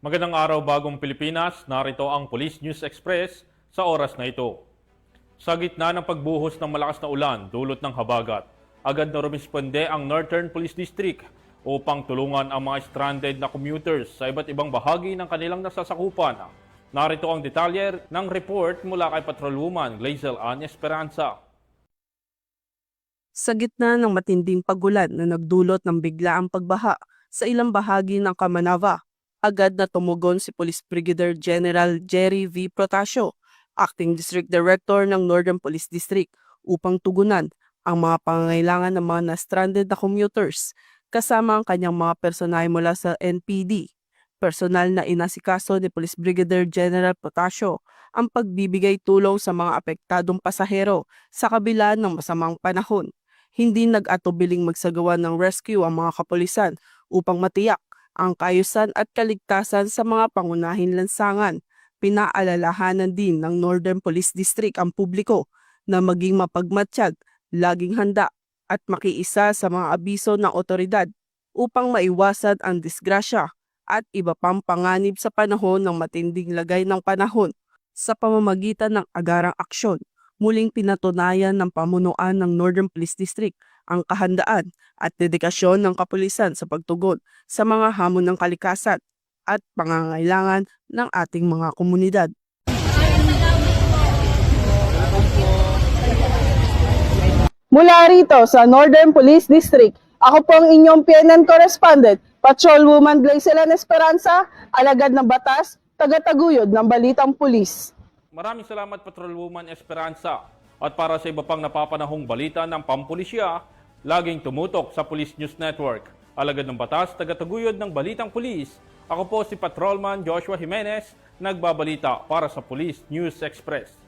Magandang araw bagong Pilipinas, narito ang Police News Express sa oras na ito. Sa gitna ng pagbuhos ng malakas na ulan dulot ng habagat, agad na rumisponde ang Northern Police District upang tulungan ang mga stranded na commuters sa iba't ibang bahagi ng kanilang nasasakupan. Narito ang detalyer ng report mula kay Patrolwoman Glazel Ann Esperanza. Sa gitna ng matinding pagulan na nagdulot ng biglaang pagbaha sa ilang bahagi ng Kamanava, agad na tumugon si Police Brigadier General Jerry V. Protasio, Acting District Director ng Northern Police District, upang tugunan ang mga pangangailangan ng mga na-stranded na commuters kasama ang kanyang mga personal mula sa NPD. Personal na inasikaso ni Police Brigadier General Protasio ang pagbibigay tulong sa mga apektadong pasahero sa kabila ng masamang panahon. Hindi nag-atubiling magsagawa ng rescue ang mga kapulisan upang matiyak ang kaayusan at kaligtasan sa mga pangunahing lansangan. Pinaalalahanan din ng Northern Police District ang publiko na maging mapagmatsyag, laging handa at makiisa sa mga abiso ng otoridad upang maiwasan ang disgrasya at iba pang panganib sa panahon ng matinding lagay ng panahon. Sa pamamagitan ng agarang aksyon, muling pinatunayan ng pamunuan ng Northern Police District ang kahandaan at dedikasyon ng kapulisan sa pagtugon sa mga hamon ng kalikasan at pangangailangan ng ating mga komunidad. Mula rito sa Northern Police District, ako po ang inyong PNN correspondent, Patrolwoman Glazel Ann Esperanza, alagad ng batas, tagataguyod ng Balitang Pulis. Maraming salamat Patrolwoman Esperanza. At para sa iba pang napapanahong balita ng pampulisya, laging tumutok sa Police News Network. Alagad ng batas, tagataguyod ng Balitang Pulis. Ako po si Patrolman Joshua Jimenez, nagbabalita para sa Police News Express.